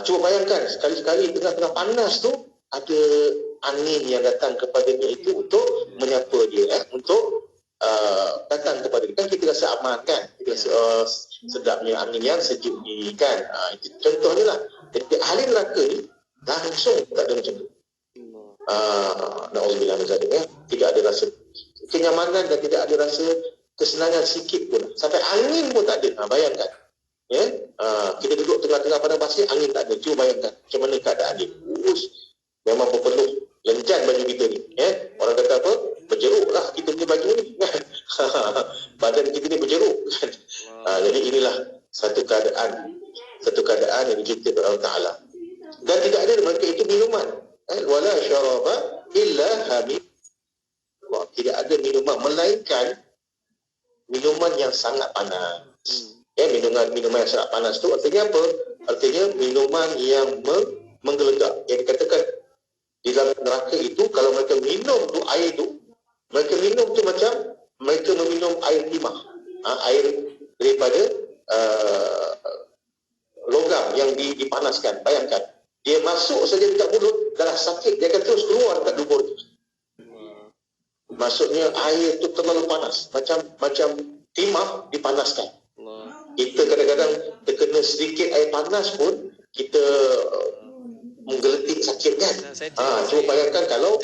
Cuba bayangkan sekali-sekali tengah-tengah panas tu ada angin yang datang kepadanya itu untuk menyapa dia, untuk datang kepada kita. Kan kita rasa aman kan, kita rasa sedapnya angin yang sejuk ni kan. Itu contohnya lah. Jadi ahli neraka ni langsung tak ada macam tu. Na'udzubillah min zalik, tidak ada rasa kenyamanan dan tidak ada rasa kesenangan sikit pun. Sampai angin pun tak ada. Bayangkan kita duduk tengah-tengah padang pasir, angin tak ada. Cuba bayangkan macam mana keadaan dia. Memang berpeluh lencan baju kita ni. Orang kata apa? Berjeruk lah kita punya baju ni. Badan kita ni berjeruk. Jadi inilah satu keadaan yang dicintai oleh Allah Ta'ala. Dan tidak ada mereka itu minuman. Wala syaraba illa hamim. Tidak ada minuman melainkan minuman yang sangat panas. Minuman yang sangat panas tu artinya apa? Artinya minuman yang menggelegak. Yang dikatakan di dalam neraka itu, kalau mereka minum tu air tu, mereka minum tu macam mereka meminum air timah, air daripada logam yang dipanaskan. Bayangkan, dia masuk saja dekat mulut, darah sakit, dia akan terus keluar dekat dubur tu. Maksudnya air tu terlalu panas, macam timah dipanaskan. Kita kadang-kadang terkena sedikit air panas pun kita menggeletik sakit kan. Cuba bayangkan kalau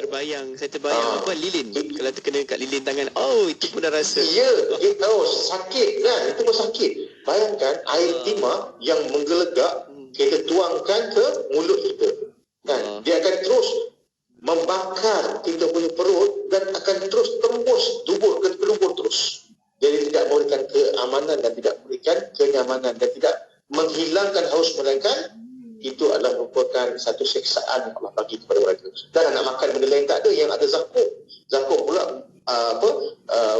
saya terbayang lilin. Kalau terkena kat lilin tangan, itu pun dah rasa. Ya, kita sakit kan, itu pun sakit. Bayangkan air timah yang menggelegak kita tuangkan ke mulut kita kan. Dia akan terus membakar kita punya perut dan akan terus tembus dubur ke dubur terus. Jadi tidak memberikan keamanan dan tidak memberikan kenyamanan dan tidak menghilangkan haus, melainkan itu adalah merupakan satu siksaan yang Allah bagi kepada mereka. Dan nak makan benda lain tak ada, yang ada zakum. Zakum pula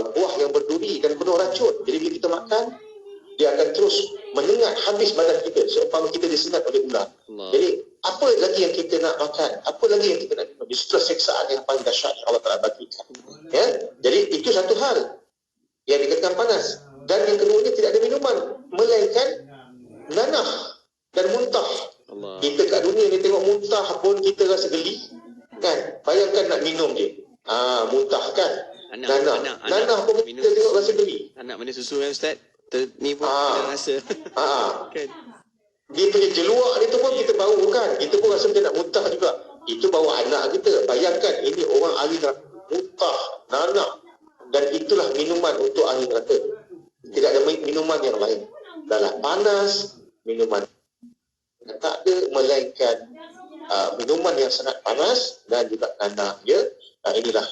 buah yang berduri dan penuh racun. Jadi bila kita makan, dia akan terus menyengat habis badan kita seumpama kita disengat oleh ular. Jadi apa lagi yang kita nak makan? Apa lagi yang kita nak minum? Itu siksaan yang paling dahsyat yang Allah telah bagikan. Jadi itu satu hal yang dikatakan panas. Dan yang keduanya tidak ada minuman, melainkan nanah dan muntah. Kita kat dunia ni tengok muntah pun kita rasa geli. kan. Bayangkan nak minum je. Muntah kan. Nanah pun kita tengok rasa geli. Anak mana susu kan Ustaz? Ni pun kita rasa. Kan. Dia punya jeluak dia tu pun kita bau kan. Kita pun rasa macam nak muntah juga. Itu bawa anak kita. Bayangkan ini orang ahli neraka. Muntah, nanah. Dan itulah minuman untuk ahli neraka. Tidak ada minuman yang lain. Dalam panas, minuman tak ada melainkan minuman yang sangat panas dan juga nanah ya. Inilah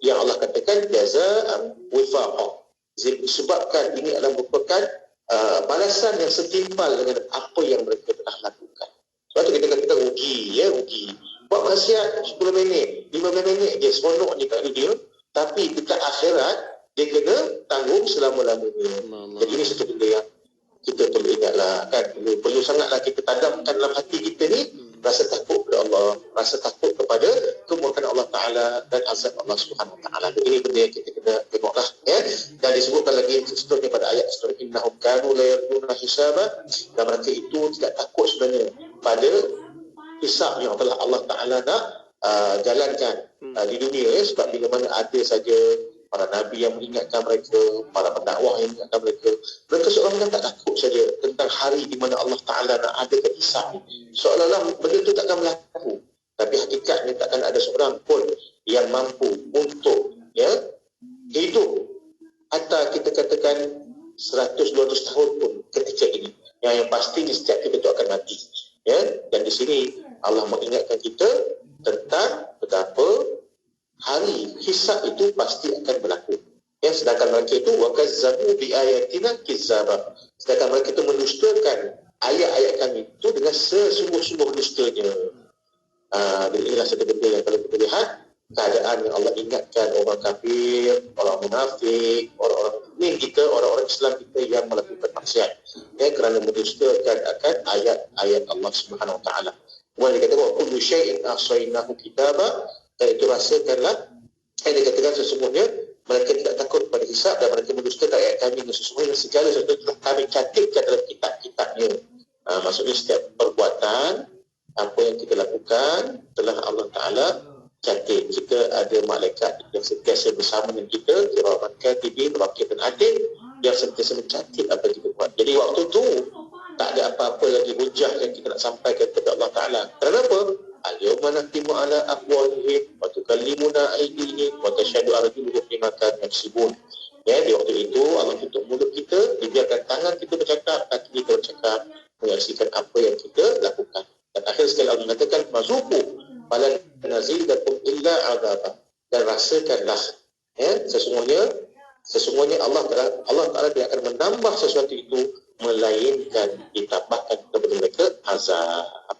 yang Allah katakan jazaan wifaqa. Sebabkan ini adalah merupakan balasan yang setimpal dengan apa yang mereka telah lakukan. Sebab tu kita kata rugi. Buat maksiat 10 minit, 15 minit je seronok je kat dunia, tapi dekat akhirat dia kena tanggung selama-lamanya. Jadi ini satu benda yang kita perlu ingatlah kan. Perlu sangatlah kita tanamkan dalam hati kita ni rasa takut kepada Allah, rasa takut kepada kemurkaan Allah Ta'ala dan azab Allah Subhanahu Wa Ta'ala. Ini benda yang kita kena tengoklah ya. Dan disebutkan lagi seterusnya pada ayat seterusnya, innahum kanu la yarjuna hisaba, dan mereka itu tidak takut sebenarnya pada hisab yang telah Allah Ta'ala nak jalankan di dunia ya. Sebab bila mana ada saja para nabi yang mengingatkan mereka, para pendakwah yang mengingatkan mereka seolah-olah tak takut saja tentang hari di mana Allah Ta'ala nak adakan hisab. Seolah-olah benda itu takkan berlaku. Tapi hakikatnya takkan ada seorang pun yang mampu untuk ya hidup atau kita katakan 100-200 tahun pun ketika ini. Yang pastinya setiap kita itu akan mati. Ya? Dan di sini Allah mengingatkan kita tentang betapa hari hisab itu pasti akan berlaku. Ya, sedangkan mereka itu wakazzabu bi ayatina kizzaba. Sedangkan mereka itu mendustakan ayat-ayat kami itu dengan sesungguh-sungguh dustanya. Dan inilah satu benda yang kalau kita lihat keadaan yang Allah ingatkan orang kafir, orang munafik, orang-orang mukmin kita, orang-orang Islam kita yang melakukan maksiat. Ya, kerana mendustakan akan ayat-ayat Allah Subhanahu Wa Taala. Kemudian dia kata bahawa kullu syai'in ahsaynahu kitaba. Dan itu rasakanlah yang dikatakan sesungguhnya mereka tidak takut pada hisab dan mereka mendustakan ayat kami yang sesungguhnya segala sesuatu telah kami catatkan dalam kitab-kitabnya. Maksudnya setiap perbuatan apa yang kita lakukan telah Allah Ta'ala catat. Jika ada malaikat yang sentiasa bersama dengan kita, kiraman katibin, wakil dan adil, yang sentiasa mencatat apa yang kita buat. Jadi waktu itu tak ada apa-apa lagi hujah yang kita nak sampaikan kepada Allah Ta'ala. Kenapa? Al-yawma nakhtimu ala afwahihim wa tukallimuna aydihim wa tashhadu arjuluhum bima kanu yaksibun. Ya, di waktu itu Allah tutup mulut kita, dibiarkan tangan kita bercakap, kaki kita bercakap, menyaksikan apa yang kita lakukan. Dan akhir sekali Allah mengatakan mazuqu falan nazidakum illa azaba. Dan rasakanlah ya, sesungguhnya Allah Ta'ala dia akan menambah sesuatu itu melainkan ditambahkan kepada mereka azab.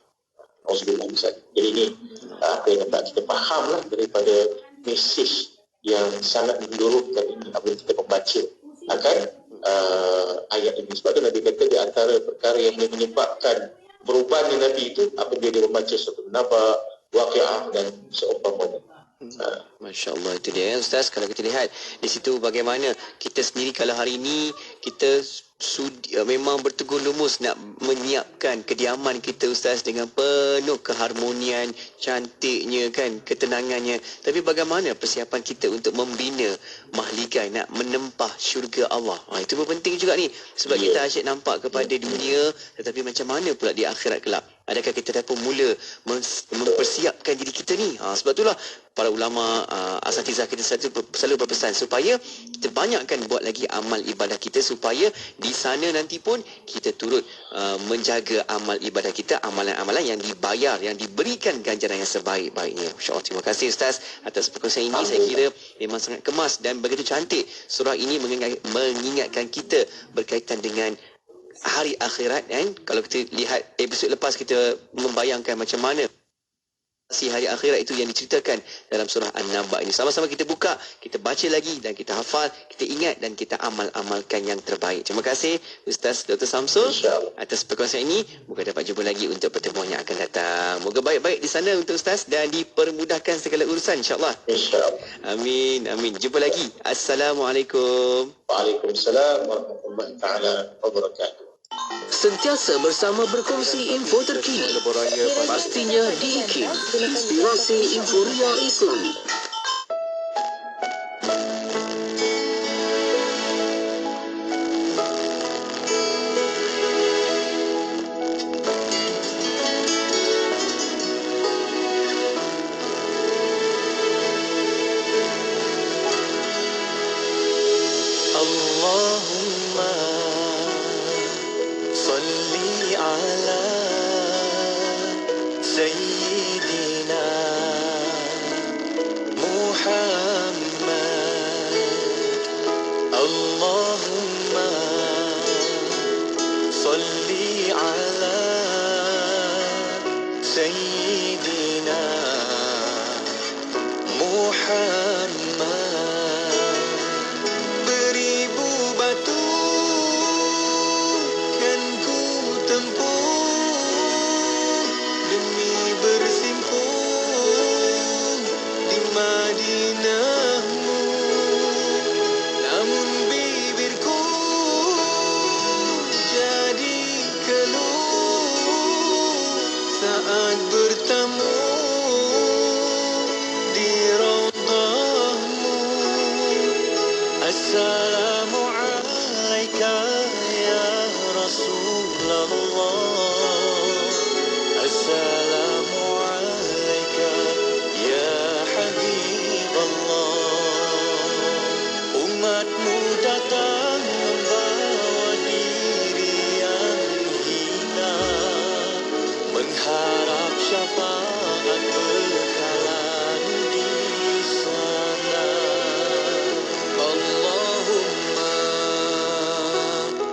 Jadi ini apa yang dapat kita fahamlah daripada mesej yang sangat mendorongkan ini apabila kita membaca akan ayat ini. Sebab itu Nabi kata di antara perkara yang menyebabkan berubahnya Nabi itu apabila dia membaca suatu naba, waqi'ah dan seumpamanya. Masya Allah, itu dia Ustaz. Kalau kita lihat di situ bagaimana kita sendiri kalau hari ini kita memang bertegur lumus nak menyiapkan kediaman kita Ustaz dengan penuh keharmonian, cantiknya kan, ketenangannya. Tapi bagaimana persiapan kita untuk membina mahligai nak menempah syurga Allah? Itu pun penting juga ni. Sebab kita asyik nampak kepada dunia, tetapi macam mana pula di akhirat kelak? Adakah kita dah pun mula mempersiapkan diri kita ni? Sebab itulah para ulama asatizah kita selalu berpesan supaya kita banyakkan buat lagi amal ibadah kita, supaya di sana nanti pun kita turut menjaga amal ibadah kita, amalan-amalan yang dibayar, yang diberikan ganjaran yang sebaik-baiknya. InsyaAllah. Terima kasih Ustaz atas perkongsian ini. Saya kira memang sangat kemas dan begitu cantik. Surah ini mengingatkan kita berkaitan dengan hari akhirat kan. Kalau kita lihat episod lepas, kita membayangkan macam mana si hari akhirat itu yang diceritakan dalam surah An-Naba ini. Sama-sama kita buka, kita baca lagi dan kita hafal, kita ingat dan kita amal-amalkan yang terbaik. Terima kasih Ustaz Dr. Samsul atas perkongsian ini. Moga dapat jumpa lagi untuk pertemuan yang akan datang. Moga baik-baik di sana untuk Ustaz dan dipermudahkan segala urusan insya-Allah. InsyaAllah. Amin, amin. Jumpa lagi. Assalamualaikum. Waalaikumsalam warahmatullahi taala wabarakatuh. Sentiasa bersama berkongsi info terkini. Pastinya di IKIM, Inspirasi Inforia Islami. Allahumma salli ala Sayyidina Muhammad. Allahumma salli ala Sayyidina Muhammad. Beribu batu kan ku tempuh demi bersimpuh di Madinahmu, namun bibirku jadi keluh saat bertemu di raudahmu. Assalamu alayka ya Rasulullah. Assalamu alayka ya Habiballah. Umatmu datang membawa diri yang hina, mengharap syafaat bekalan di sana. Allahumma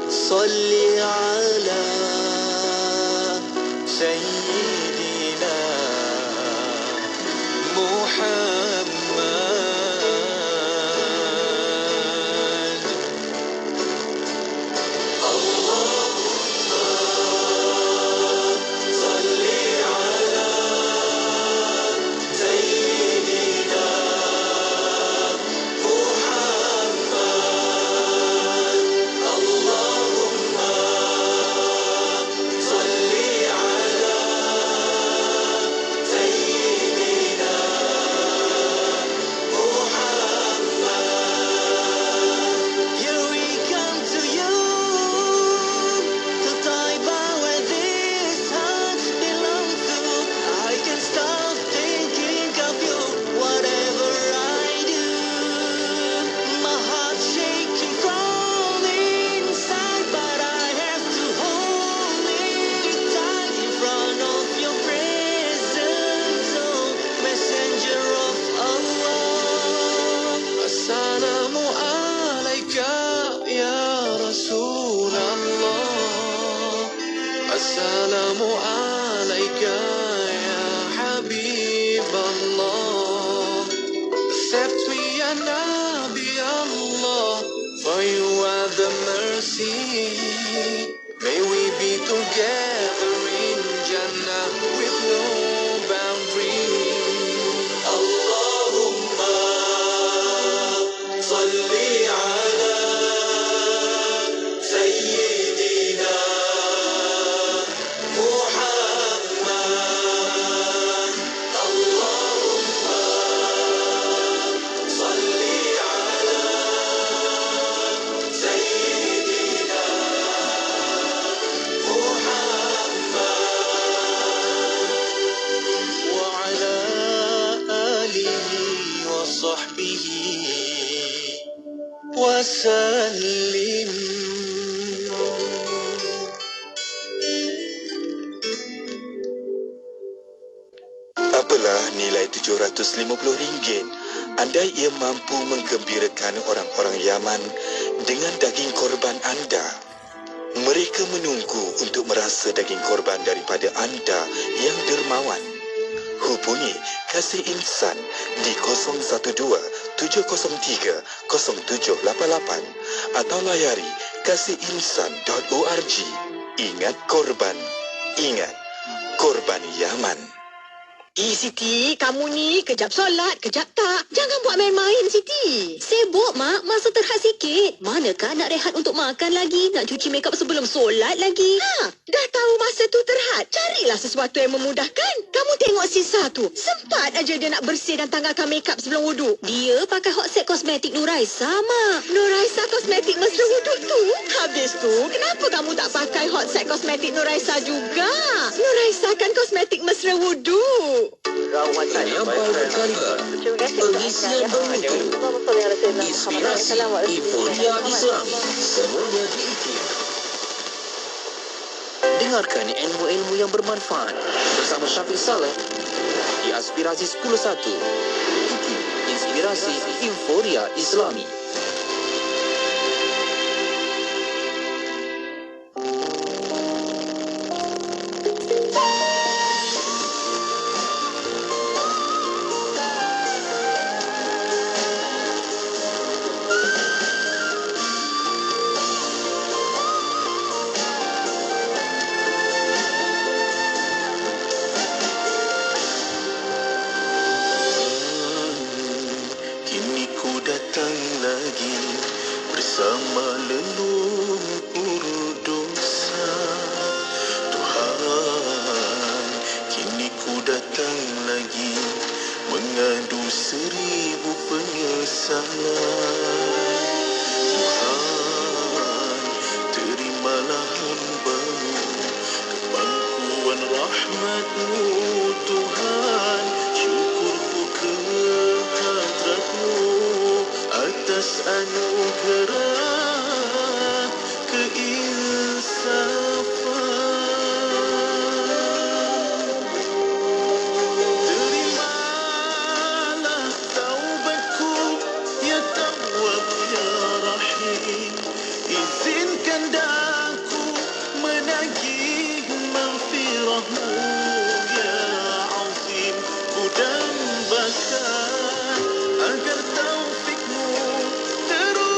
salli ala Sayyidina Muhammad. Here we come to you, to Taiba where this heart belongs to. I can stop thinking of you, whatever I do. My heart's shaking from inside, but I have to hold it tight in front of your presence, oh Messenger of Allah. Assalamu alayka ya Rasulullah. Assalamu alayka ya Habiballah. Accept me ya Nabi Allah, for you are the mercy. May we be together in Jannah with no boundary. Allahumma salli ala Sayyidina Muhammad. Allahumma salli ala Sayyidina Muhammad wa ala alihi wa sahbihi wa sallim. Apalah nilai RM750 andai ia mampu menggembirakan orang-orang Yaman dengan daging korban anda. Mereka menunggu untuk merasa daging korban daripada anda yang dermawan. Hubungi Kasih Insan di 012-703-0788 atau layari kasihinsan.org. Ingat korban Yaman. Siti, kamu ni kejap solat, kejap tak. Jangan buat main-main, Siti. Sibuk, Mak. Masa terhad sikit. Manakah nak rehat untuk makan lagi? Nak cuci makeup sebelum solat lagi? Dah tahu masa tu terhad. Carilah sesuatu yang memudahkan. Kamu tengok Sisa tu. Sempat aja dia nak bersih dan tanggalkan makeup sebelum wuduk. Dia pakai hot set kosmetik Nuraisa, Mak. Nuraisa kosmetik mesra wuduk tu. Habis tu, kenapa kamu tak pakai hot set kosmetik Nuraisa juga? Nuraisa kan kosmetik mesra wuduk. Penyampai berkaliber, pengisian bermutu, inspirasi, euforia Islam, semuanya di IKIM. Dengarkan ilmu-ilmu yang bermanfaat bersama Syafiq Saleh di Aspirasi 10.1. IKIM, inspirasi euforia Islami. Kini ku datang lagi bersama leluhur dosa. Tuhan, kini ku datang lagi mengadu 1000 penyesalan. Tuhan, terimalah hamba-Mu, kepangkuan rahmat-Mu. Tuhan, syukurku ke hadrat-Mu atas anugerah keinsafan. Terimalah taubatku, ya Tawwab, ya Rahim. Izinkan daku menagih maghfirah-Mu, ya Azim. Ku dambakan agar taufik-Mu terus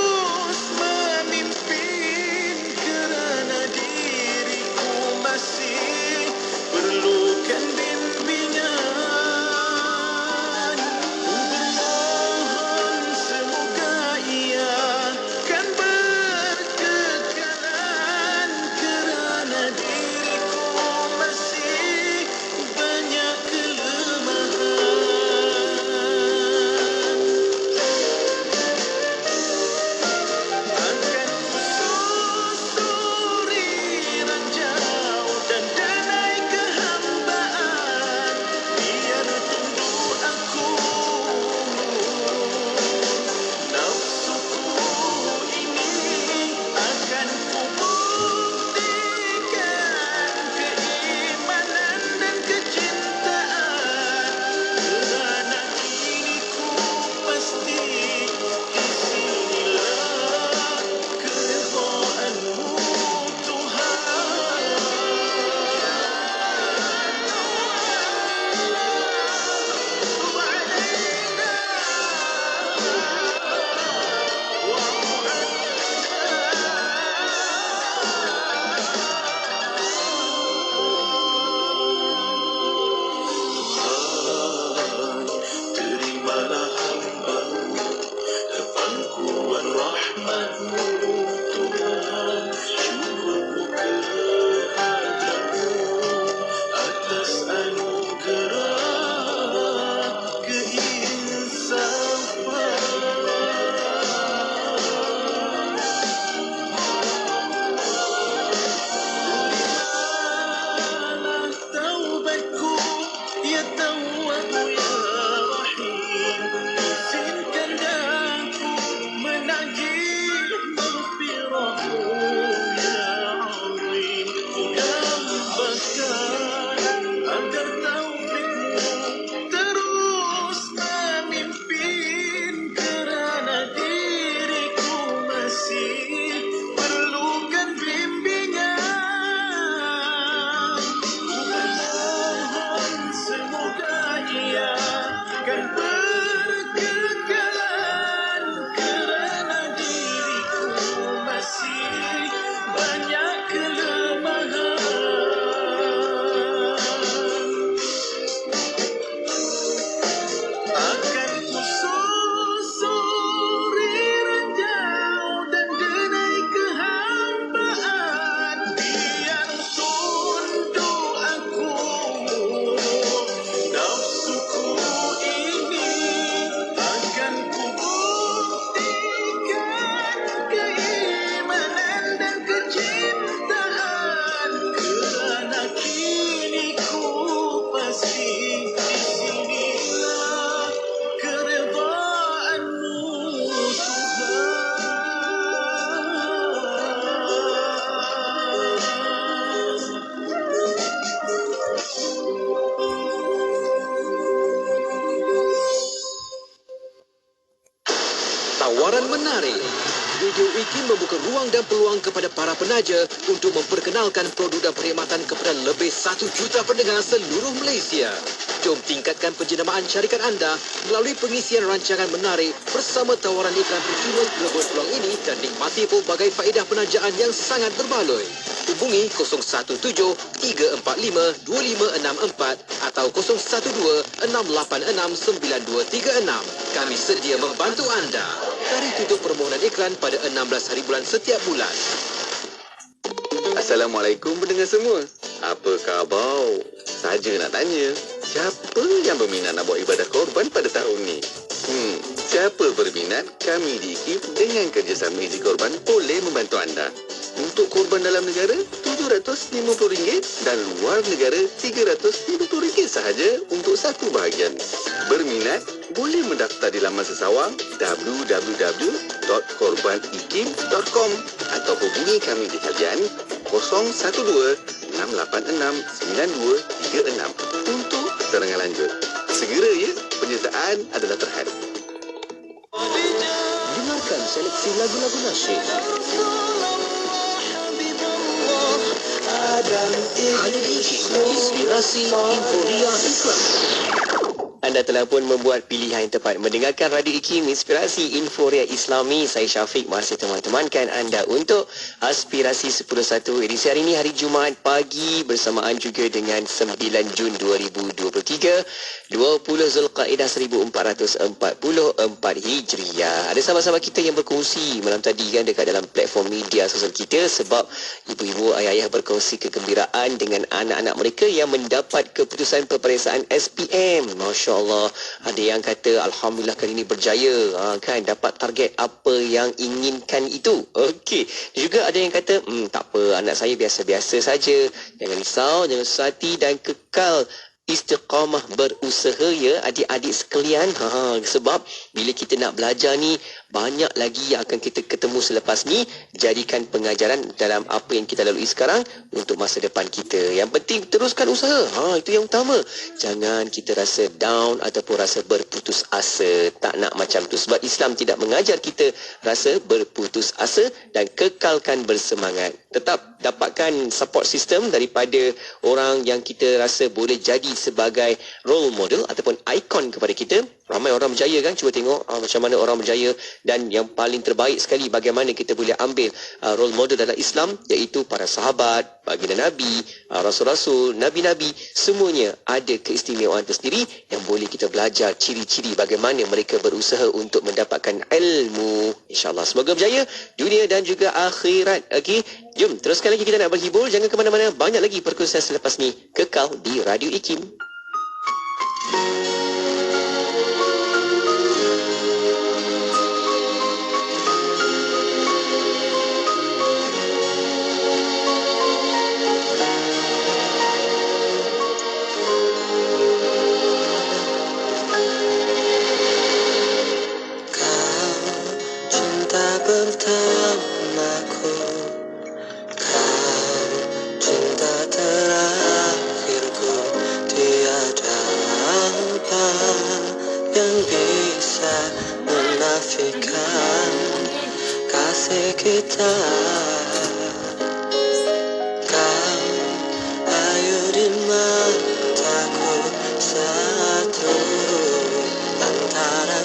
tawaran menarik. Radio IKIM membuka ruang dan peluang kepada para penaja untuk memperkenalkan produk dan perkhidmatan kepada lebih 1 juta pendengar seluruh Malaysia. Jom tingkatkan penjenamaan syarikat anda melalui pengisian rancangan menarik bersama tawaran iklan percuma rebut peluang ini dan nikmati pelbagai faedah penajaan yang sangat berbaloi. Hubungi 017-345-2564 atau 012-686-9236. Kami sedia membantu anda. Tarikh tutup permohonan iklan pada 16 hari bulan setiap bulan. Assalamualaikum pendengar semua. Apa khabar? Saja nak tanya, siapa yang berminat nak buat ibadah korban pada tahun ni? Siapa berminat, kami di IKIM dengan kerjasama Easy Korban boleh membantu anda. Untuk korban dalam negara, RM750 dan luar negara RM350 sahaja untuk satu bahagian. Berminat, boleh mendaftar di laman sesawang www.korbanikim.com atau hubungi kami di talian 012-686-9236 untuk keterangan lanjut. Segera ya, penyertaan adalah terhad. Dengarkan seleksi lagu-lagu nasyid. Hanya di IKIM, inspirasi Inforia Islam. Anda telah pun membuat pilihan yang tepat mendengarkan Radio IKIM Inspirasi Inforia Islami. Saya Syafiq masih teman-temankan anda untuk Aspirasi 10.1 edisi hari ini, hari Jumaat pagi, bersamaan juga dengan 9 Jun 2023, 20 Zulqaidah 1444 Hijriah. Ada sahabat-sahabat kita yang berkongsi malam tadi kan dekat dalam platform media sosial kita, sebab ibu-ibu ayah-ayah berkongsi kegembiraan dengan anak-anak mereka yang mendapat keputusan peperiksaan SPM. Masya Allah, ada yang kata alhamdulillah kali ini berjaya, kan dapat target apa yang inginkan itu. Okey, juga ada yang kata tak apa, anak saya biasa-biasa saja, jangan risau, jangan susah hati dan kekal istiqamah berusaha ya adik-adik sekalian. Sebab bila kita nak belajar ni, banyak lagi yang akan kita ketemu selepas ni. Jadikan pengajaran dalam apa yang kita lalui sekarang untuk masa depan kita. Yang penting teruskan usaha. Itu yang utama. Jangan kita rasa down ataupun rasa berputus asa. Tak nak macam tu. Sebab Islam tidak mengajar kita rasa berputus asa, dan kekalkan bersemangat. Tetap dapatkan support system daripada orang yang kita rasa boleh jadi sebagai role model ataupun ikon kepada kita. Ramai orang berjaya kan, cuba tengok macam mana orang berjaya. Dan yang paling terbaik sekali, bagaimana kita boleh ambil role model dalam Islam, iaitu para sahabat, baginda Nabi, rasul-rasul, nabi-nabi. Semuanya ada keistimewaan tersendiri yang boleh kita belajar ciri-ciri bagaimana mereka berusaha untuk mendapatkan ilmu. InsyaAllah semoga berjaya dunia dan juga akhirat. Okey, jom teruskan lagi, kita nak berhibur. Jangan ke mana-mana, banyak lagi perkongsian selepas ni. Kekal di Radio IKIM. Pertamaku, kau cinta terakhirku, tiada apa yang bisa menafikan kasih kita. Kau ayu di mataku, satu antara